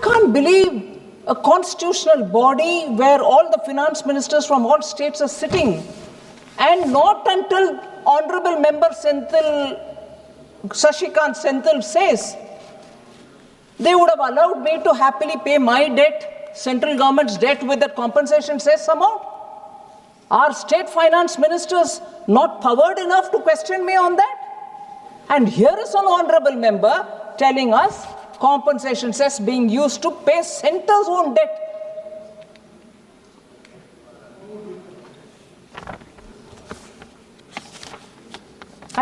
can't believe a constitutional body where all the finance ministers from all states are sitting, and not until Honorable Member Sashikant Senthil says they would have allowed me to happily pay my debt, central government's debt, with that compensation cess amount. Are state finance ministers not powered enough to question me on that? And here is an honorable member telling us compensation cess being used to pay centre's own debt.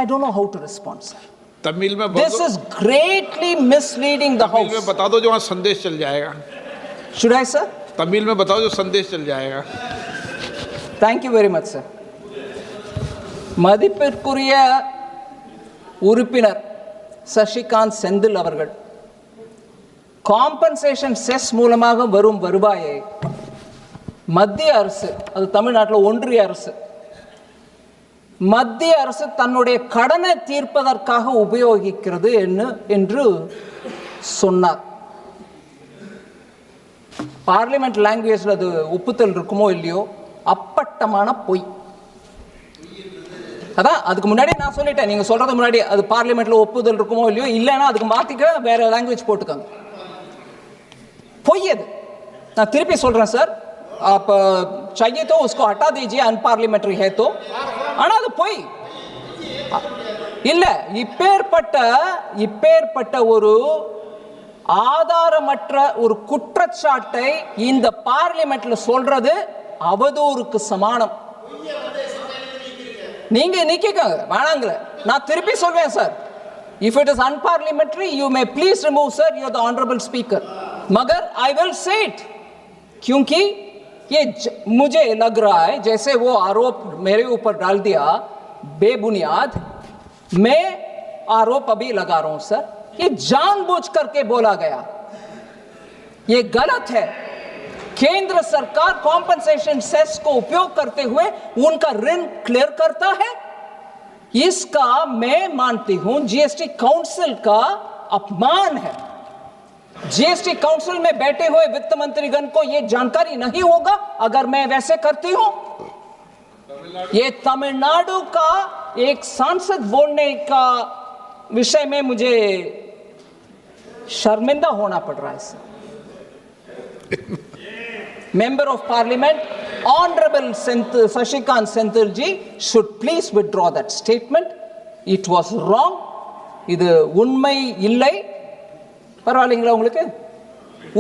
I don't know how to respond, sir. Tamil में This is greatly misleading the House. Tamil में बता दो जो वहाँ संदेश चल जाएगा. Should I, sir? Tamil में बताओ जो संदेश चल जाएगा. Thank you very much, sir. மதிப்பிற்குரிய உறுப்பினர் சசிகாந்த் செந்தில் அவர்கள் காம்பன்சேஷன் செஸ் மூலமாக வரும் வருவாயை மத்திய அரசு, அது தமிழ்நாட்டில் ஒன்றிய அரசு, மத்திய அரசு தன்னுடைய கடனை தீர்ப்பதற்காக உபயோகிக்கிறது என்று சொன்னார். பார்லிமெண்ட் லாங்குவேஜில் அது ஒப்புதல் இருக்குமோ இல்லையோ, அப்பட்டமான பொய். அதான் அதுக்கு முன்னாடி நான் சொல்லிட்டேன், நீங்க சொல்றதுக்கு முன்னாடி அது பார்லிமெண்ட்ல ஒப்புதல் இருக்குமோ இல்லையோ, இல்லைன்னா அதுக்கு மாத்திக்க வேற லாங்குவேஜ் போட்டுக்கோங்க. பொய் அது. நான் திருப்பி சொல்றேன் சார், आप चाहिए तो उसको हटा दीजिए, अनपार्लिमेंट्री है तो. ஆனா அது பொய் இல்ல. இப்பேற்பட்ட ஒரு ஆதாரமற்ற ஒரு குற்றச்சாட்டை இந்த பார்லிமெண்ட்ல சொல்றது அவதூறுக்கு சமானம். நீங்க நிக்கங்க வேணாங்கள, நான் திருப்பி சொல்வேன் sir. If it is unparliamentary, you may please remove, sir. You are the honorable speaker. मगर I will say it, क्योंकि ये मुझे लग रहा है जैसे वो आरोप मेरे ऊपर डाल दिया बेबुनियाद. मैं आरोप अभी लगा रहा हूं सर, ये जानबूझ करके बोला गया, ये गलत है. केंद्र सरकार कॉम्पनसेशन सेस को उपयोग करते हुए उनका ऋण क्लियर करता है. इसका मैं मानती हूं जीएसटी काउंसिल का अपमान है. जीएसटी काउंसिल में बैठे हुए वित्त मंत्रीगण को यह जानकारी नहीं होगा अगर मैं वैसे करती हूं. ये तमिलनाडु का एक सांसद बोलने का विषय में मुझे शर्मिंदा होना पड़ रहा है sir. Member of Parliament, Honorable Sashikant Senthil ji should please withdraw that statement. It was wrong. இது உண்மை இல்லை. பரவாயில்லைங்களா உங்களுக்கு?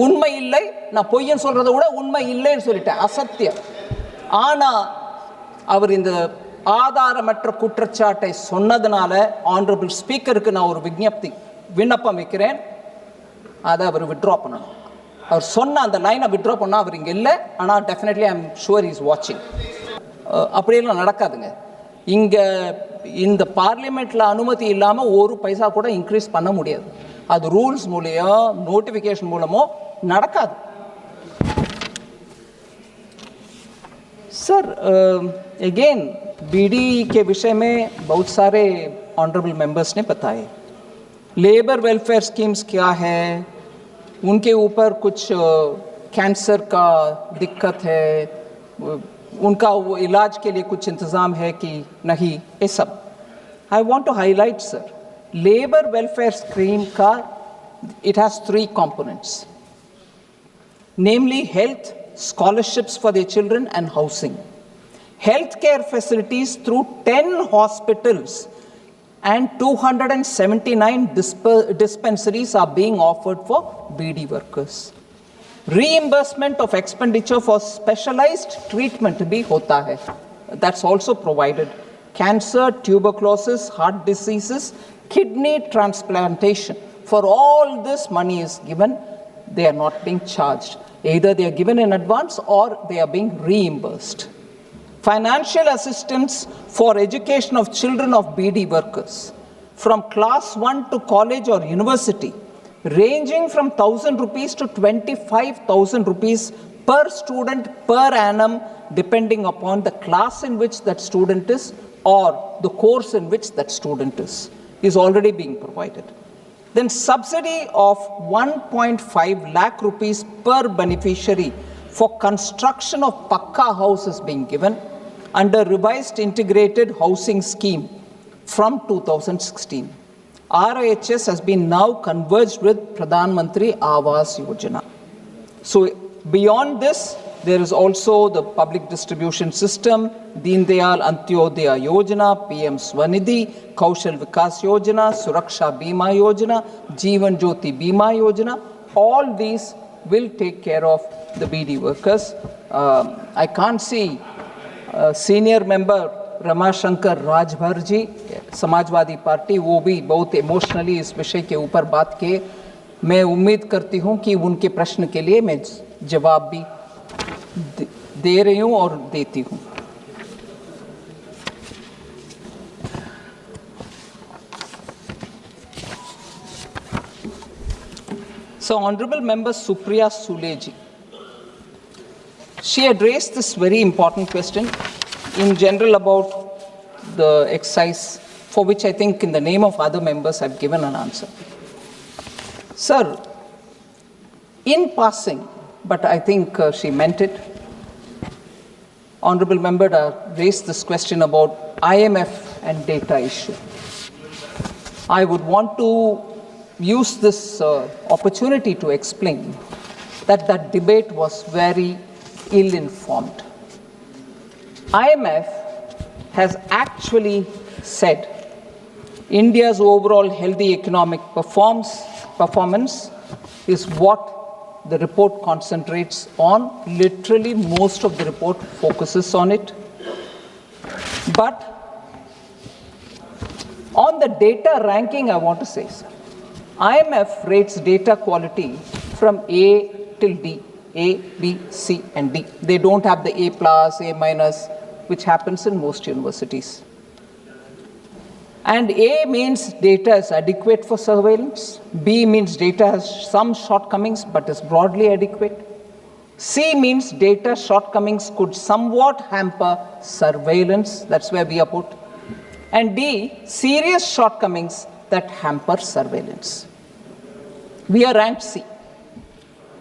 உண்மை இல்லை. நான் பொய்யன் சொல்றதை விட உண்மை இல்லைன்னு சொல்லிட்டேன், அசத்தியம். ஆனா அவர் இந்த ஆதாரமற்ற குற்றச்சாட்டை சொன்னதுனால ஆனரபிள் ஸ்பீக்கருக்கு நான் ஒரு விண்ணப்பம் வைக்கிறேன், அதை அவர் வித்ட்ரா பண்ணணும். அவர் சொன்ன அந்த லைனை வித்ட்ரா பண்ணா அவர் இங்கே இல்லை. ஆனால் definitely I am sure is வாட்சிங். அப்படியெல்லாம் நடக்காதுங்க. இங்கே இந்த பார்லிமெண்ட்டில் அனுமதி இல்லாமல் ஒரு பைசா கூட இன்க்ரீஸ் பண்ண முடியாது. அது ரூல்ஸ் மூலியமோ நோட்டிஃபிகேஷன் மூலமோ நடக்காது. सर अगेन बीडी के विषय में बहुत सारे ऑनरेबल मेंबर्स ने बताए. लेबर वेलफेयर स्कीम्स क्या है, उनके ऊपर कुछ कैंसर का दिक्कत है, उनका वो इलाज के लिए कुछ इंतज़ाम है कि नहीं, ये सब I want to highlight sir. Labour welfare scheme का it has 3 components, namely health, scholarships for their children and housing. Healthcare facilities through 10 hospitals and 279 dispensaries are being offered for BD workers. Reimbursement of expenditure for specialized treatment bhi hota hai, that's also provided. Cancer, tuberculosis, heart diseases, kidney transplantation, for all this money is given. They are not being charged. Either they are given in advance or they are being reimbursed. Financial assistance for education of children of BD workers from class 1 to college or university, ranging from 1,000 rupees to 25,000 rupees per student per annum, depending upon the class in which that student is or the course in which that student is already being provided. Then subsidy of 1.5 lakh rupees per beneficiary for construction of Pakka house is being given under revised integrated housing scheme from 2016. RIHS has been now converged with Pradhan Mantri Awas Yojana. So beyond this, there is also the public distribution system, Deen Dayal Antyodaya Yojana, PM Swanidhi, Kaushal Vikas Yojana, Suraksha Bima Yojana, Jeevan Jyoti Bima Yojana. All these will take care of the BD workers. I can't see senior member Ramashankar Rajbhar ji Samajwadi Party, वो भी बहुत emotionally इस विषय के ऊपर बात किए. मैं उम्मीद करती हूं कि उनके प्रश्न के लिए मैं जवाब भी दे रही हूं और देती हूं. So Honorable Member Supriya Sule ji, she had raised this very important question in general about the excise, for which I think in the name of other members I've given an answer. Sir, in passing, but I think she meant it, Honorable Member raised this question about IMF and data issue. I would want to use this opportunity to explain that that debate was very ill-informed. IMF has actually said India's overall healthy economic performance is what the report concentrates on. Literally, most of the report focuses on it. But on the data ranking, I want to say, sir, IMF rates data quality from A till D. A, B, C, and D. They don't have the A plus, A minus, which happens in most universities. And A means data is adequate for surveillance. B means data has some shortcomings but is broadly adequate. C means data shortcomings could somewhat hamper surveillance. That's where we are put. And D, serious shortcomings that hamper surveillance. We are ranked C.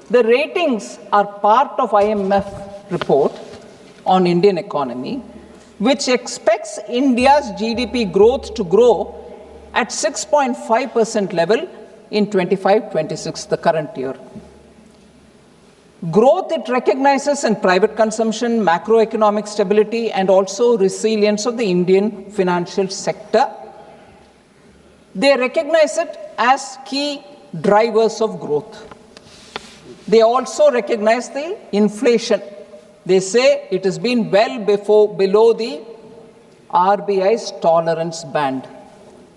The ratings are part of IMF report on Indian economy, which expects India's GDP growth to grow at 6.5% level in 25-26, the current year. Growth it recognizes in private consumption, macroeconomic stability, and also resilience of the Indian financial sector. They recognize it as key drivers of growth. They also recognize the inflation. They say it has been well below the RBI's tolerance band.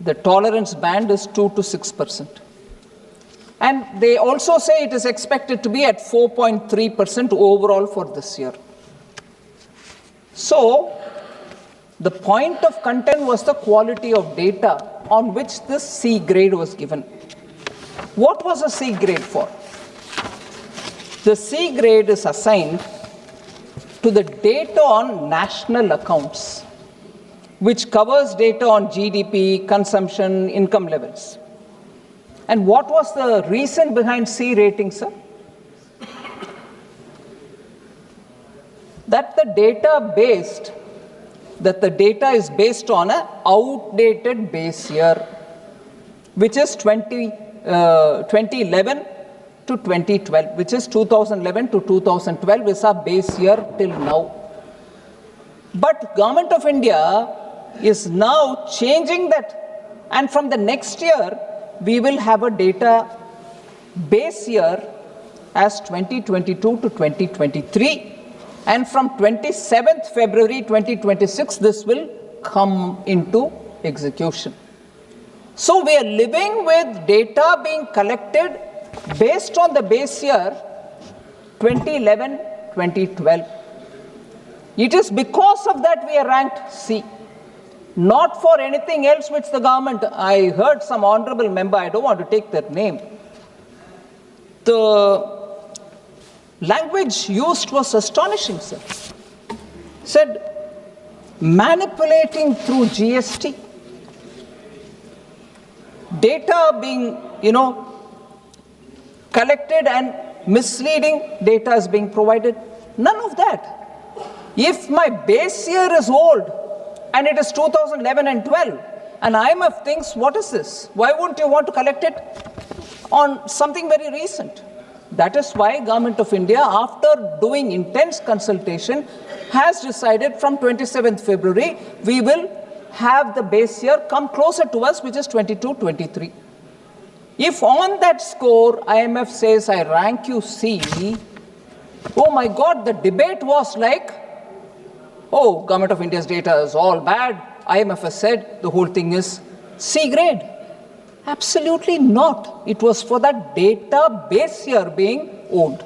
The tolerance band is 2 to 6%. And they also say it is expected to be at 4.3% overall for this year. So, the point of content was the quality of data on which this C grade was given. What was a C grade for? The C grade is assigned to the data on national accounts, which covers data on GDP, consumption, income levels. And what was the reason behind C rating, sir? That the data is based on an outdated base year, which is 2011 to 2012, which is 2011 to 2012 is our base year till now. But Government of India is now changing that, and from the next year, we will have a data base year as 2022 to 2023, and from 27th February 2026, this will come into execution. So we are living with data being collected based on the base year 2011-2012. It is because of that we are ranked C, not for anything else which the government. I heard some honorable member, I don't want to take that name. The language used was astonishing, sir. Said, manipulating through GST, data being collected and misleading data is being provided. None of that. If my base year is old and it is 2011 and 12, and IMF thinks, what is this? Why wouldn't you want to collect it on something very recent? That is why Government of India, after doing intense consultation, has decided from 27th February, we will have the base year come closer to us, which is 22-23. If on that score, IMF says, I rank you C, oh my God, the debate was like, oh, Government of India's data is all bad. IMF has said the whole thing is C grade. Absolutely not. It was for that data base year being owned.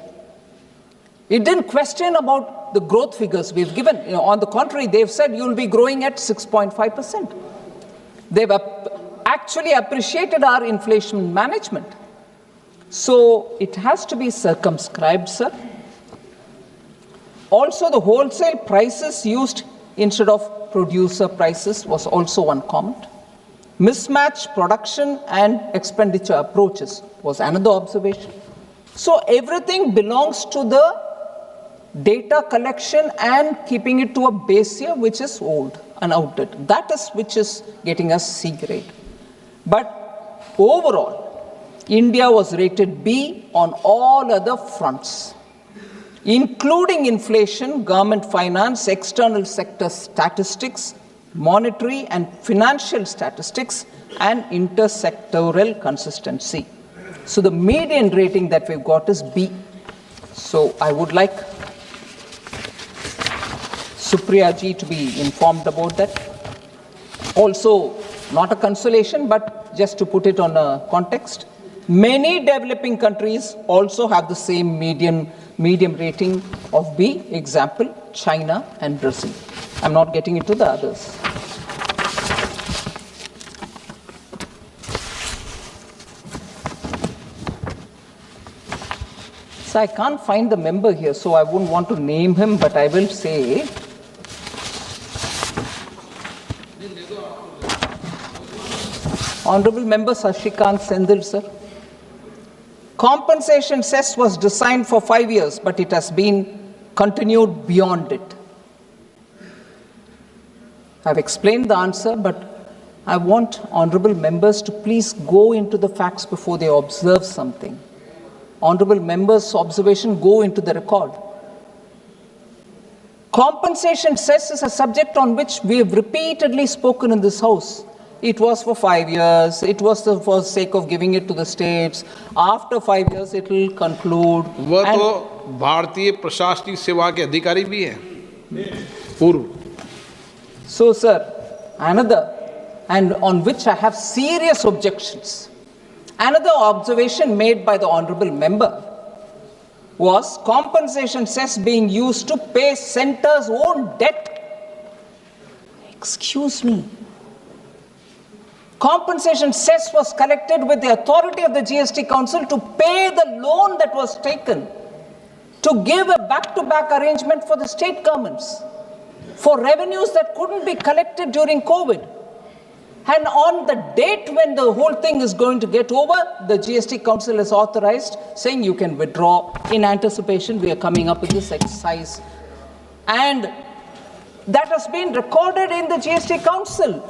It didn't question about the growth figures we've given. On the contrary, they've said you'll be growing at 6.5%. They've actually appreciated our inflation management. So it has to be circumscribed, sir. Also, the wholesale prices used instead of producer prices was also one comment. Mismatched production and expenditure approaches was another observation. So everything belongs to the data collection and keeping it to a base year which is old and outdated. That is which is getting us C grade. But overall, India was rated B on all other fronts, including inflation, government finance, external sector statistics, monetary and financial statistics, and intersectoral consistency. So the median rating that we've got is B. So I would like Supriya ji to be informed about that. Also, not a consolation, but just to put it on a context, many developing countries also have the same medium rating of B, example, China and Brazil. I'm not getting into the others. So I can't find the member here, so I wouldn't want to name him, but I will say, Honorable Member Sashikant Sendil, sir. Compensation cess was designed for 5 years, but it has been continued beyond it. I've explained the answer, but I want honorable members to please go into the facts before they observe something. Honorable members' observation go into the record. Compensation cess is a subject on which we have repeatedly spoken in this House. It was for 5 years. It was for the sake of giving it to the states. After 5 years, it will conclude. वो तो भारतीय प्रशासनिक सेवा के अधिकारी भी हैं पूर्व. So, sir, another, and on which I have serious objections. Another observation made by the honorable member was compensation cess being used to pay centre's own debt. Excuse me. Compensation cess was collected with the authority of the GST Council to pay the loan that was taken, to give a back-to-back arrangement for the state governments, for revenues that couldn't be collected during COVID. And on the date when the whole thing is going to get over, the GST Council is authorized, saying you can withdraw. In anticipation, we are coming up with this exercise. And that has been recorded in the GST Council.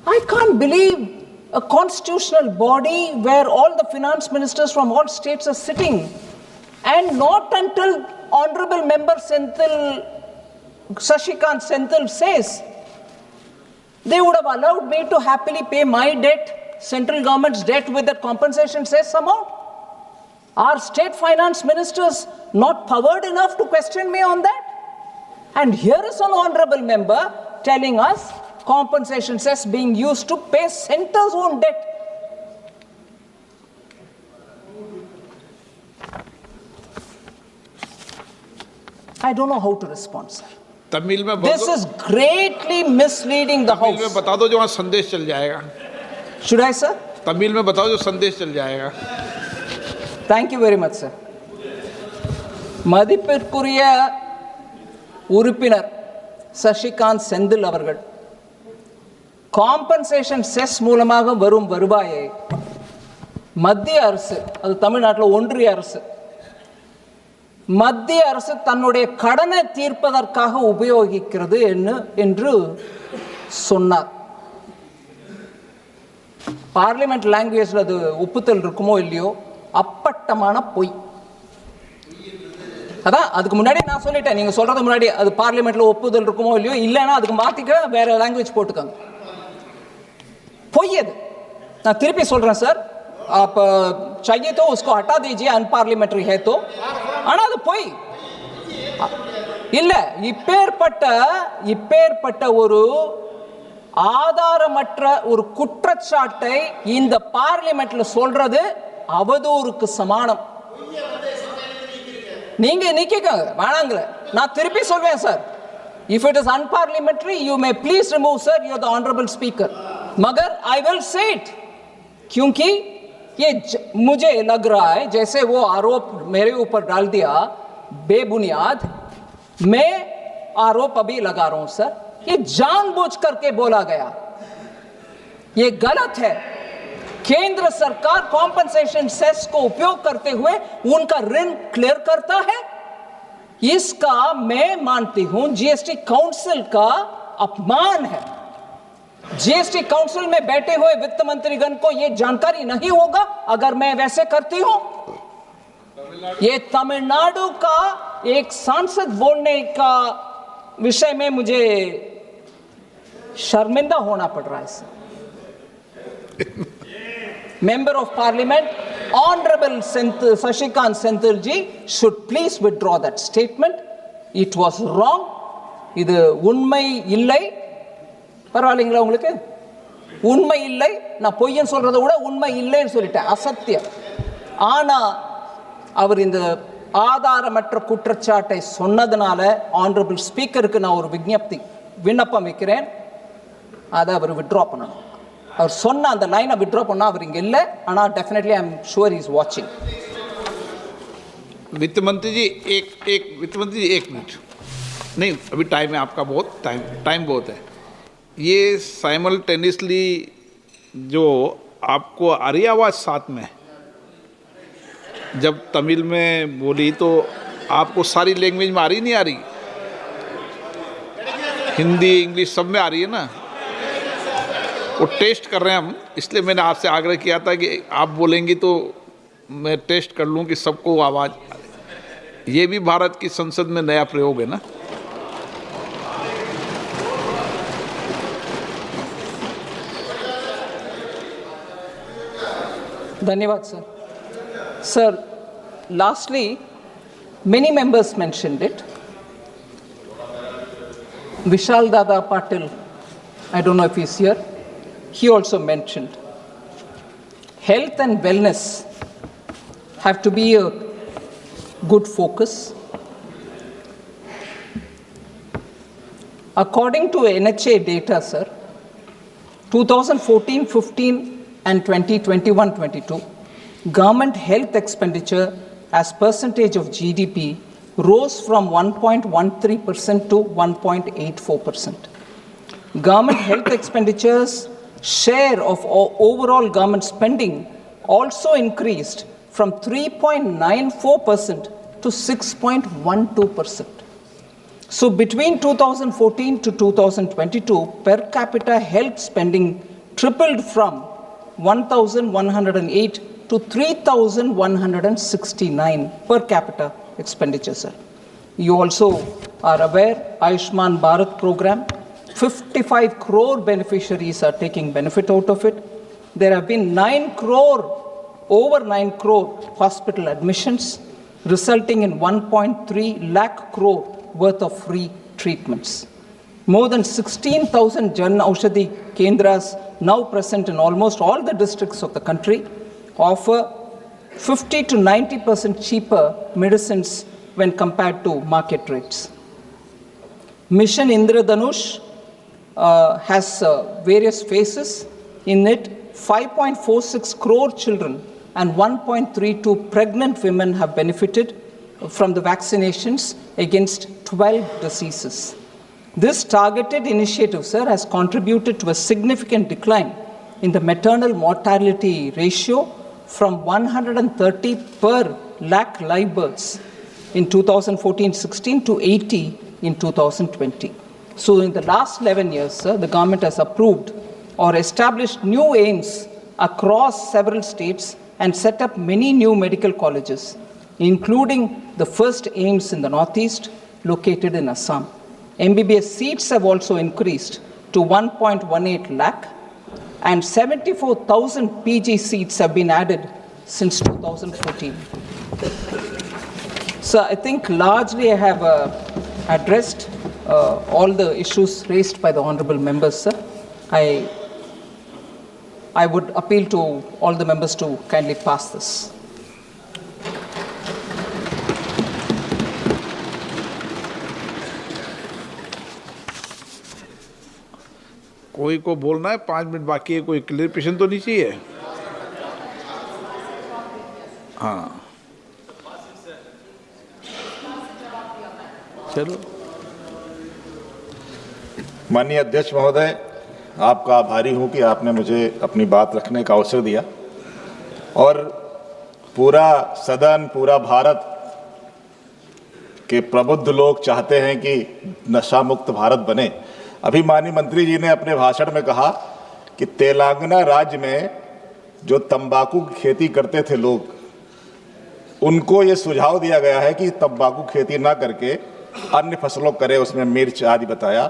I can't believe a constitutional body where all the finance ministers from all states are sitting, and not until Honorable Member Sashikant Senthil says, they would have allowed me to happily pay my debt, central government's debt, with that compensation cess amount. Are state finance ministers not powered enough to question me on that? And here is an honorable member telling us compensation cess being used to pay centre's own debt. I don't know how to respond, sir. Tamil में This is greatly misleading the Tamil में House. बता दो जो वहाँ संदेश चल जाएगा. Should I, sir? Tamil में बताओ जो संदेश चल जाएगा. Thank you very much, sir. மதிப்பிற்குரிய உறுப்பினர் சசிகாந்த் செந்தில் அவர்கள் காம்பன்சேஷன் செஸ் மூலமாக வரும் வருவாயை மத்திய அரசு, அது தமிழ்நாட்டில் ஒன்றிய அரசு, மத்திய அரசு தன்னுடைய கடனை தீர்ப்பதற்காக உபயோகிக்கிறது என்று சொன்னார். பார்லிமெண்ட் லாங்குவேஜில் அது ஒப்புதல் இருக்குமோ இல்லையோ, அப்பட்டமான பொய். அதான் அதுக்கு முன்னாடி நான் சொல்லிட்டேன், நீங்க சொல்றது முன்னாடி அது பார்லிமெண்ட்ல ஒப்புதல் இருக்குமோ இல்லையோ, இல்லைன்னா அதுக்கு மாத்திக்க வேற லாங்குவேஜ் போட்டுக்காங்க. பொய் அது. நான் திருப்பி சொல்றேன் சார், அப்ப चाहिए तो उसको हटा दीजिए, अनपार्लियामेंट्री है तो. ஆனா அது பொய் இல்ல. இப்பேற்பட்ட ஒரு ஆதாரமற்ற ஒரு குற்றச்சாட்டை இந்த பார்லிமெண்ட்ல சொல்றது அவதூறுக்கு சமானம். நீங்க நிக்கங்க வேணாங்கல, நான் திருப்பி சொல்வேன் sir. If it is unparliamentary, you may please remove, sir. You are the honorable speaker. मगर I will say it, क्योंकि ये मुझे लग रहा है जैसे वो आरोप मेरे ऊपर डाल दिया बेबुनियाद, मैं आरोप अभी लगा रहा हूं सर. ये जानबूझ करके बोला गया, ये गलत है. केंद्र सरकार कॉम्पनसेशन सेस को उपयोग करते हुए उनका ऋण क्लियर करता है. इसका मैं मानती हूं जीएसटी काउंसिल का अपमान है. जीएसटी काउंसिल में बैठे हुए वित्त मंत्रीगण को यह जानकारी नहीं होगा अगर मैं वैसे करती हूं. ये तमिलनाडु का एक सांसद बोलने का विषय में मुझे शर्मिंदा होना पड़ रहा है. Member of Parliament, Honorable Sashikant Senthil ji should please withdraw that statement. It was wrong. இது உண்மை இல்லை. பரவாயில்லைங்களா உங்களுக்கு? உண்மை இல்லை. நான் பொய்யன் சொல்றதை விட உண்மை இல்லைன்னு சொல்லிட்டேன், அசத்தியம். ஆனா அவர் இந்த ஆதாரமற்ற குற்றச்சாட்டை சொன்னதுனால ஆனரபிள் ஸ்பீக்கருக்கு நான் ஒரு விண்ணப்பம் வைக்கிறேன், அதை அவர் வித்ட்ரா பண்ணணும். அவர் சொன்ன அந்த லைனை வித்ட்ரா பண்ணா அவர் இங்க இல்ல, ஆனா definitely I am sure he is watching. वित्त मंत्री जी एक मिनट, नहीं अभी टाइम है आपका, बहुत टाइम बहुत है. ये साइमल्टेनियसली जो आपको आ रही आवाज़ साथ में, जब तमिल में बोली तो आपको सारी लैंग्वेज में आ रही नहीं आ रही? हिंदी इंग्लिश सब में आ रही है ना? वो टेस्ट कर रहे हैं हम, इसलिए मैंने आपसे आग्रह किया था कि आप बोलेंगी तो मैं टेस्ट कर लूँ कि सबको आवाज़. ये भी भारत की संसद में नया प्रयोग है ना. धन्यवाद sir. Sir, lastly, many members mentioned it. Vishal Dada Patil, I don't know if he's here, he also mentioned health and wellness have to be a good focus. According to NHA data, sir, 2014-15 and 2021-22, government health expenditure as percentage of GDP rose from 1.13% to 1.84%. Government health expenditures share of overall government spending also increased from 3.94% to 6.12%. So between 2014 to 2022, per capita health spending tripled from 1,108 to 3,169 per capita expenditure, sir. You also are aware, Ayushman Bharat program, 55 crore beneficiaries are taking benefit out of it. There have been over 9 crore hospital admissions, resulting in 1.3 lakh crore worth of free treatments. More than 16,000 Jan Aushadhi Kendras, now present in almost all the districts of the country, offer 50 to 90% cheaper medicines when compared to market rates. Mission Indradhanush has various phases. In it, 5.46 crore children and 1.32 pregnant women have benefited from the vaccinations against 12 diseases. This targeted initiative, sir, has contributed to a significant decline in the maternal mortality ratio from 130 per lakh live births in 2014-16 to 80 in 2020. So in the last 11 years, sir, the government has approved or established new aims across several states and set up many new medical colleges, including the first aims in the Northeast, located in Assam. MBBS seats have also increased to 1.18 lakh, and 74,000 PG seats have been added since 2014. So I think largely I have addressed all the issues raised by the honorable members, sir. I would appeal to all the members to kindly pass this. कोई को बोलना है, 5 minute बाकी है, कोई clarification तो नहीं चाहिए? हाँ, चलो। माननीय अध्यक्ष महोदय, आपका आभारी हूं कि आपने मुझे अपनी बात रखने का अवसर दिया और पूरा सदन, पूरा भारत के प्रबुद्ध लोग चाहते हैं कि नशा मुक्त भारत बने। अभी माननीय मंत्री जी ने अपने भाषण में कहा कि तेलंगाना राज्य में जो तंबाकू की खेती करते थे लोग, उनको ये सुझाव दिया गया है कि तंबाकू खेती ना करके अन्य फसलों करें, उसमें मिर्च आदि बताया।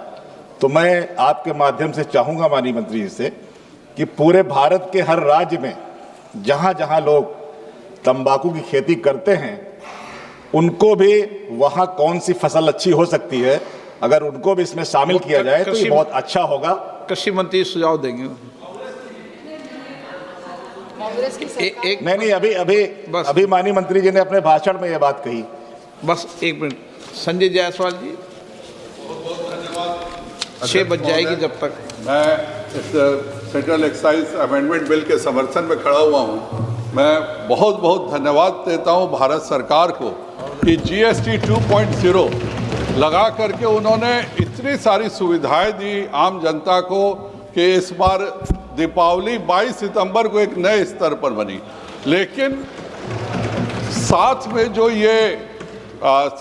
तो मैं आपके माध्यम से चाहूँगा माननीय मंत्री जी से कि पूरे भारत के हर राज्य में जहाँ जहाँ लोग तंबाकू की खेती करते हैं, उनको भी वहाँ कौन सी फसल अच्छी हो सकती है, अगर उनको भी इसमें शामिल किया जाए तो ये बहुत अच्छा होगा। कृषि मंत्री सुझाव देंगे। नहीं, अभी माननीय मंत्री जी ने अपने भाषण में ये बात कही। बस एक मिनट, संजय जायसवाल जी। 6 बज जाएगी जब तक। मैं इस सेंट्रल एक्साइज अमेंडमेंट बिल के समर्थन में खड़ा हुआ हूँ। मैं बहुत बहुत धन्यवाद देता हूँ भारत सरकार को कि GST 2.0 लगा करके उन्होंने इतनी सारी सुविधाएं दी आम जनता को कि इस बार दीपावली 22 सितंबर को एक नए स्तर पर बनी। लेकिन साथ में जो ये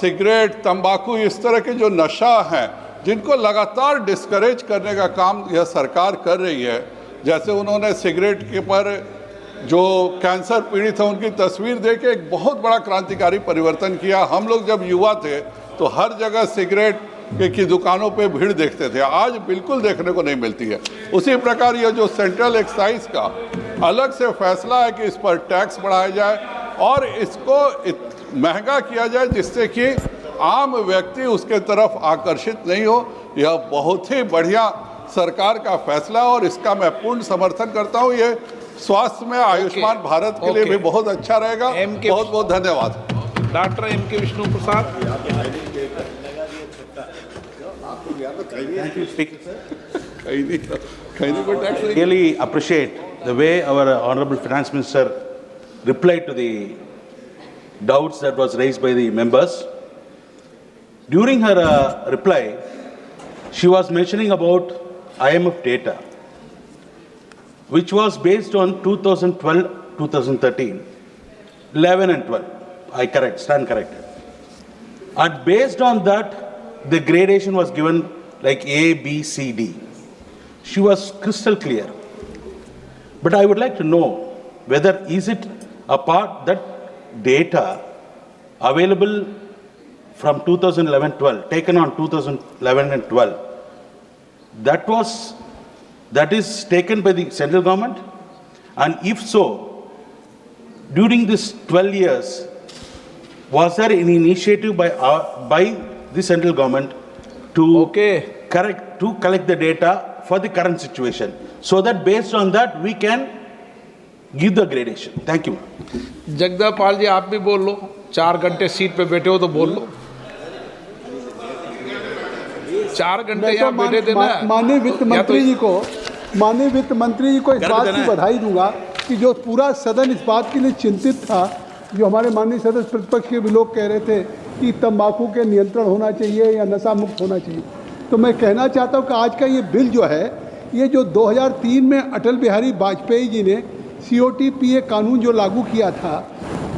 सिगरेट, तंबाकू, इस तरह के जो नशा हैं, जिनको लगातार डिस्करेज करने का काम यह सरकार कर रही है। जैसे उन्होंने सिगरेट के पर जो कैंसर पीड़ित है उनकी तस्वीर दे के एक बहुत बड़ा क्रांतिकारी परिवर्तन किया। हम लोग जब युवा थे तो हर जगह सिगरेट की दुकानों पे भीड़ देखते थे, आज बिल्कुल देखने को नहीं मिलती है। उसी प्रकार ये जो सेंट्रल एक्साइज का अलग से फैसला है कि इस पर टैक्स बढ़ाया जाए और इसको महंगा किया जाए जिससे कि आम व्यक्ति उसके तरफ आकर्षित नहीं हो। यह बहुत ही बढ़िया सरकार का फैसला है और इसका मैं पूर्ण समर्थन करता हूँ। ये स्वास्थ्य में आयुष्मान भारत के लिए भी बहुत अच्छा रहेगा। बहुत बहुत धन्यवाद। Doctor M.K. Vishnu Prasad. Really appreciate the way our Honorable Finance Minister replied to the doubts that was raised by the members. During her reply, she was mentioning about IMF data, which was based on 2012, 2013, 11 and 12. I stand corrected. And based on that, the gradation was given like A, B, C, D. She was crystal clear. But I would like to know whether is it a part that data available from 2011-12, taken on 2011 and 12, that is taken by the central government? And if so, during this 12 years, was there any initiative by the central government to collect the data for the current situation, so that based on that we can give the gradation? Thank you. जगदापाल जी, आप भी बोल लो। 4 घंटे seat पे बैठे हो तो बोल लो। 4 घंटे यहाँ बैठे थे ना। माननीय वित्त मंत्री जी को इस बात की बधाई दूंगा कि जो पूरा सदन इस बात के लिए चिंतित था, जो हमारे माननीय सदस्य प्रतिपक्ष के भी लोग कह रहे थे कि तंबाकू के नियंत्रण होना चाहिए या नशा मुक्त होना चाहिए। तो मैं कहना चाहता हूँ कि आज का ये बिल जो है, ये जो 2003 में अटल बिहारी वाजपेयी जी ने COTPA कानून जो लागू किया था,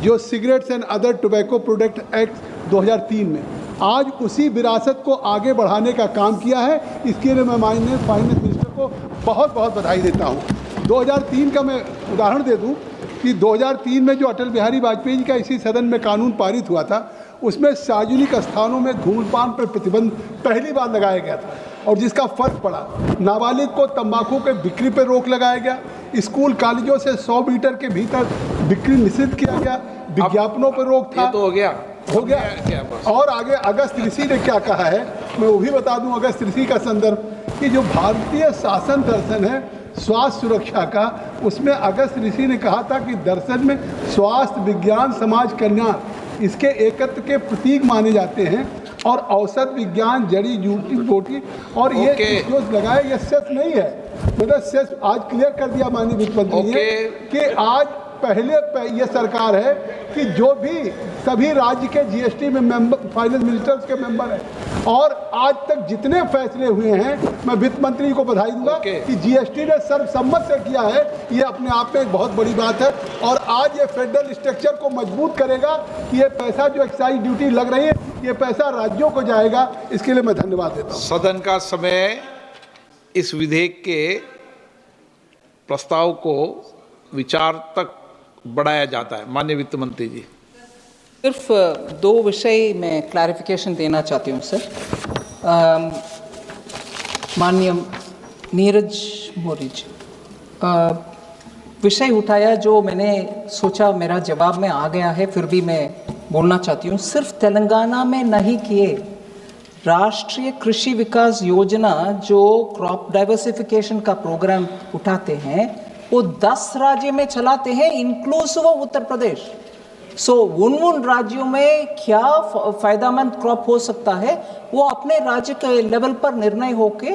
जो cigarettes and other tobacco product act 2003 में, आज उसी विरासत को आगे बढ़ाने का काम किया है। इसके लिए मैं माननीय फाइनेंस मिनिस्टर को बहुत बहुत बधाई देता हूँ। 2003 का मैं उदाहरण दे दूँ कि 2003 में जो अटल बिहारी वाजपेयी जी का इसी सदन में कानून पारित हुआ था, उसमें सार्वजनिक स्थानों में धूम्रपान पर प्रतिबंध पहली बार लगाया गया था और जिसका फर्क पड़ा। नाबालिग को तंबाकू के बिक्री पर रोक लगाया गया, स्कूल कॉलेजों से 100 मीटर के भीतर बिक्री निषिद्ध किया गया, विज्ञापनों पर रोक था। ये तो हो गया और आगे अगस्त ऋषि ने क्या कहा है, मैं वो भी बता दूं। अगस्त ऋषि का संदर्भ कि जो भारतीय शासन दर्शन है स्वास्थ्य सुरक्षा का, उसमें अगस्त ऋषि ने कहा था कि दर्शन में स्वास्थ्य, विज्ञान, समाज कल्याण इसके एकत्व के प्रतीक माने जाते हैं और औषध विज्ञान, जड़ी बूटी और ये जो लगाया ये सेस नहीं है। मतलब सेस आज क्लियर कर दिया माननीय वित्त मंत्री ने कि आज पहले ये सरकार है कि जो भी सभी राज्य के GST में मेंबर, फाइनेंस मिनिस्टर्स के मेंबर हैं और आज तक जितने फैसले हुए हैं, मैं वित्त मंत्री को बधाई दूंगा कि GST ने सर्वसम्मत से किया है। ये अपने आप में एक बहुत बड़ी बात है और आज ये फेडरल स्ट्रक्चर को मजबूत करेगा कि ये पैसा जो एक्साइज ड्यूटी लग रही है, ये पैसा राज्यों को जाएगा। इसके लिए मैं धन्यवाद देता हूँ। सदन का समय इस विधेयक के प्रस्ताव को विचार तक बढ़ाया जाता है। माननीय वित्त मंत्री जी, सिर्फ 2 विषय में क्लैरिफिकेशन देना चाहती हूँ सर। माननीय नीरज मौर्य जी विषय उठाया जो मैंने सोचा मेरा जवाब में आ गया है, फिर भी मैं बोलना चाहती हूँ। सिर्फ तेलंगाना में नहीं किए, राष्ट्रीय कृषि विकास योजना जो क्रॉप डाइवर्सिफिकेशन का प्रोग्राम उठाते हैं वो 10 राज्य में चलाते हैं, इंक्लूसिव ऑफ उत्तर प्रदेश। सो उन राज्यों में क्या फायदामंद क्रॉप हो सकता है वो अपने राज्य के लेवल पर निर्णय होके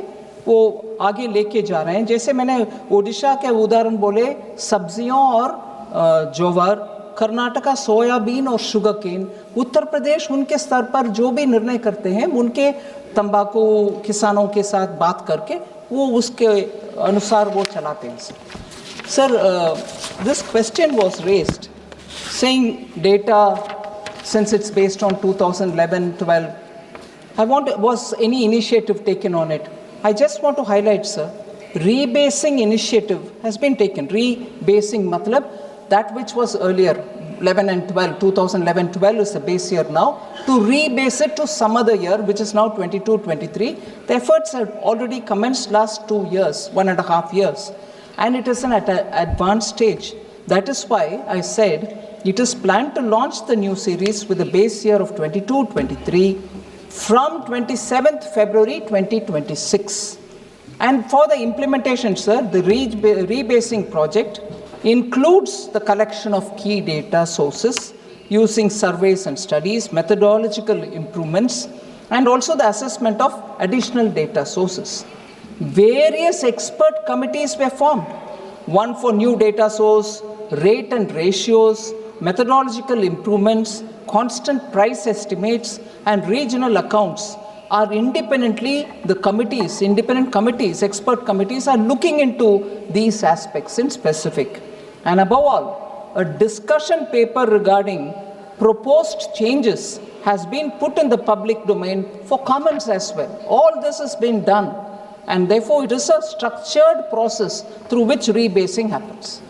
वो आगे लेके जा रहे हैं। जैसे मैंने ओडिशा के उदाहरण बोले, सब्जियों और ज्वार, कर्नाटका सोयाबीन और शुगर केन, उत्तर प्रदेश उनके स्तर पर जो भी निर्णय करते हैं उनके तंबाकू किसानों के साथ बात करके वो उसके अनुसार वो चलाते हैं। Sir, this question was raised, saying data, since it's based on 2011-12, was any initiative taken on it? I just want to highlight, sir, rebasing initiative has been taken. Rebasing, matlab, that which was earlier, 11 and 12, 2011-12 is the base year now, to rebase it to some other year, which is now 22-23. The efforts have already commenced last 2 years, 1.5 years. And it is at an advanced stage. That is why I said it is planned to launch the new series with a base year of 22-23 from 27th February 2026. And for the implementation, sir, the rebasing project includes the collection of key data sources using surveys and studies, methodological improvements, and also the assessment of additional data sources. Various expert committees were formed, one for new data source, rate and ratios, methodological improvements, constant price estimates, and regional accounts are independently, the committees, independent committees, expert committees are looking into these aspects in specific. And above all, a discussion paper regarding proposed changes has been put in the public domain for comments as well. All this has been done. And therefore, it is a structured process through which rebasing happens.